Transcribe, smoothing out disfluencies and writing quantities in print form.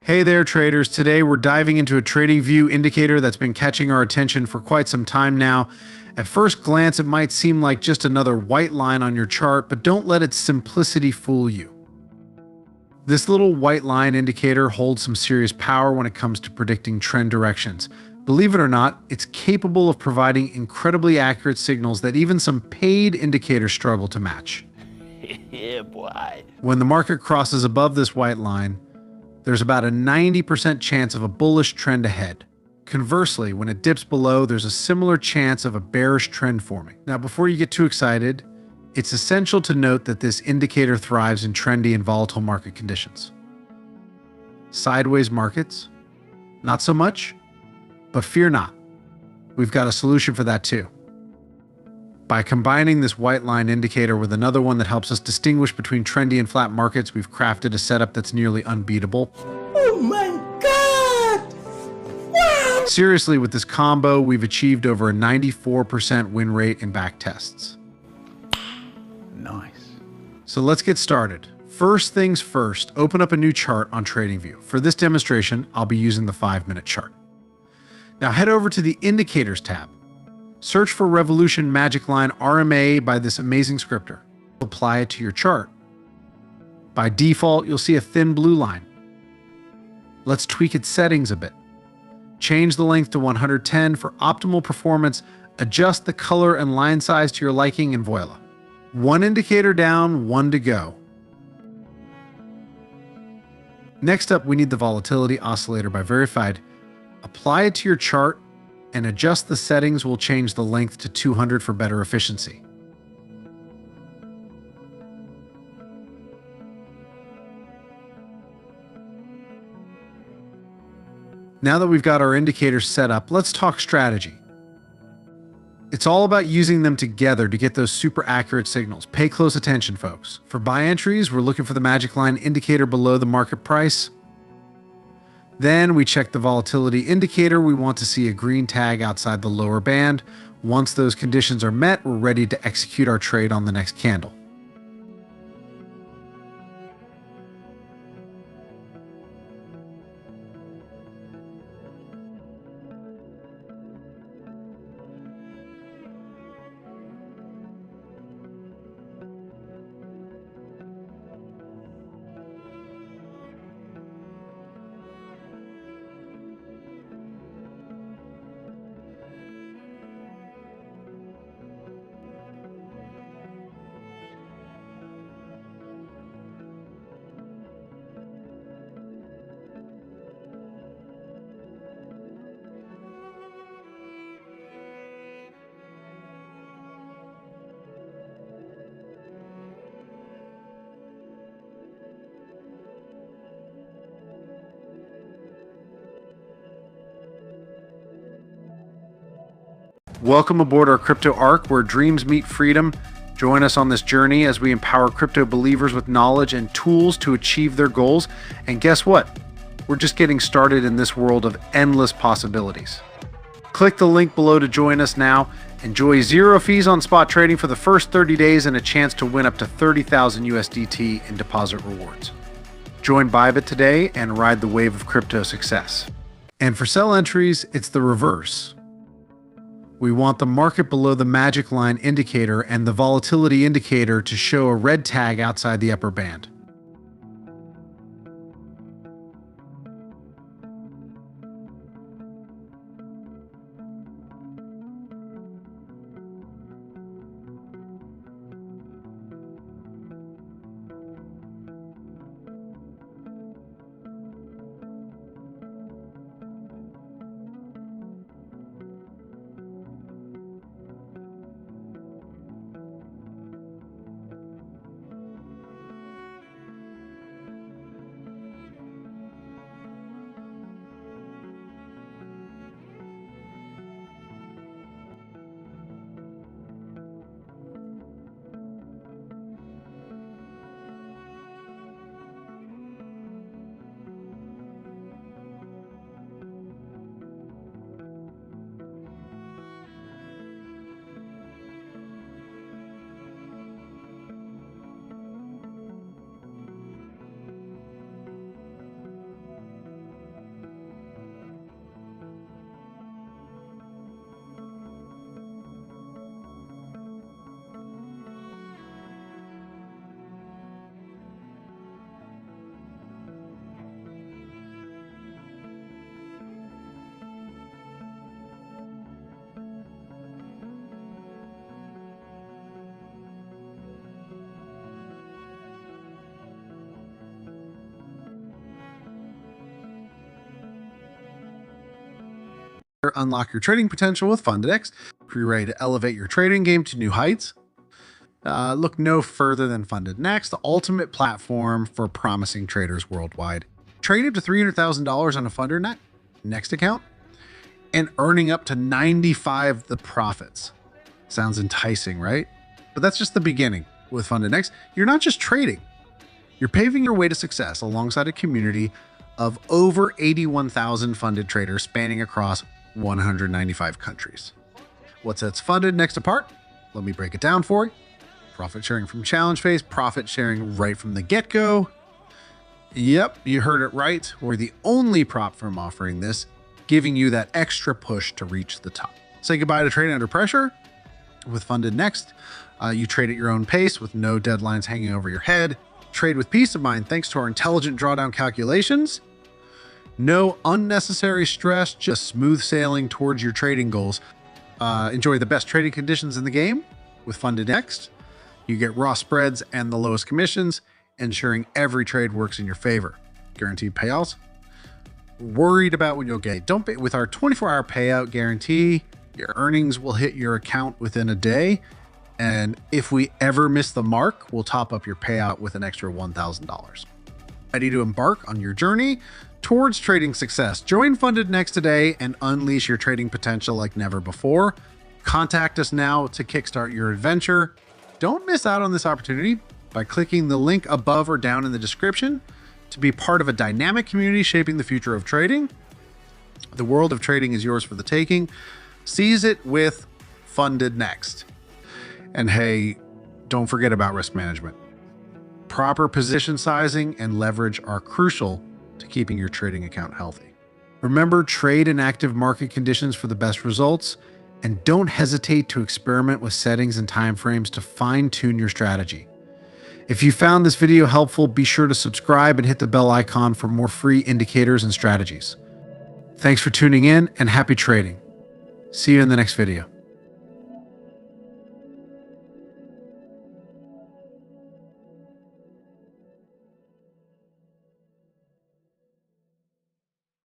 Hey there, traders. Today we're diving into a TradingView indicator that's been catching our attention for quite some time now. At first glance, it might seem like just another white line on your chart, but don't let its simplicity fool you. This little white line indicator holds some serious power when it comes to predicting trend directions. Believe it or not, it's capable of providing incredibly accurate signals that even some paid indicators struggle to match. Yeah, boy. When the market crosses above this white line, there's about a 90% chance of a bullish trend ahead. Conversely, when it dips below, there's a similar chance of a bearish trend forming. Now, before you get too excited, it's essential to note that this indicator thrives in trendy and volatile market conditions. Sideways markets? Not so much, but fear not. We've got a solution for that too. By combining this white line indicator with another one that helps us distinguish between trendy and flat markets, we've crafted a setup that's nearly unbeatable. Oh my God! Wow! Seriously, with this combo, we've achieved over a 94% win rate in back tests. Nice. So let's get started. First things first, open up a new chart on TradingView. For this demonstration, I'll be using the 5-minute chart. Now head over to the Indicators tab. Search for Revolution Magic Line RMA by this amazing scripter. Apply it to your chart. By default, you'll see a thin blue line. Let's tweak its settings a bit. Change the length to 110 for optimal performance, adjust the color and line size to your liking, and voila. One indicator down, one to go. Next up, we need the volatility oscillator by Verified. Apply it to your chart and adjust the settings. We'll change the length to 200 for better efficiency. Now that we've got our indicators set up, let's talk strategy. It's all about using them together to get those super accurate signals. Pay close attention, folks. For buy entries, we're looking for the magic line indicator below the market price. Then we check the volatility indicator. We want to see a green tag outside the lower band. Once those conditions are met, we're ready to execute our trade on the next candle. Welcome aboard our crypto arc where dreams meet freedom. Join us on this journey as we empower crypto believers with knowledge and tools to achieve their goals. And guess what? We're just getting started in this world of endless possibilities. Click the link below to join us now. Enjoy 0 fees on spot trading for the first 30 days and a chance to win up to 30,000 USDT in deposit rewards. Join Bybit today and ride the wave of crypto success. And for sell entries, it's the reverse. We want the market below the magic line indicator and the volatility indicator to show a red tag outside the upper band. Unlock your trading potential with FundedX. If you're ready to elevate your trading game to new heights, look no further than Funded Next, the ultimate platform for promising traders worldwide. Trade up to $300,000 on a Funded Next account and earning up to 95 the profits. Sounds enticing, right? But that's just the beginning. With Funded Next, you're not just trading. You're paving your way to success alongside a community of over 81,000 funded traders spanning across 195 countries. What sets Funded Next apart? Let me break it down for you. Profit sharing from challenge phase, profit sharing right from the get-go. Yep, you heard it right. We're the only prop firm offering this, giving you that extra push to reach the top. Say goodbye to trading under pressure. With Funded Next, you trade at your own pace with no deadlines hanging over your head. Trade with peace of mind thanks to our intelligent drawdown calculations. No unnecessary stress, just smooth sailing towards your trading goals. Enjoy the best trading conditions in the game with Funded Next. You get raw spreads and the lowest commissions, ensuring every trade works in your favor. Guaranteed payouts. Worried about when you'll get. Don't pay with our 24-hour payout guarantee. Your earnings will hit your account within a day. And if we ever miss the mark, we'll top up your payout with an extra $1,000. Ready to embark on your journey towards trading success? Join Funded Next today and unleash your trading potential like never before. Contact us now to kickstart your adventure. Don't miss out on this opportunity by clicking the link above or down in the description to be part of a dynamic community shaping the future of trading. The world of trading is yours for the taking. Seize it with Funded Next. And hey, don't forget about risk management. Proper position sizing and leverage are crucial to keeping your trading account healthy. Remember, trade in active market conditions for the best results, and don't hesitate to experiment with settings and timeframes to fine-tune your strategy. If you found this video helpful, be sure to subscribe and hit the bell icon for more free indicators and strategies. Thanks for tuning in and happy trading. See you in the next video.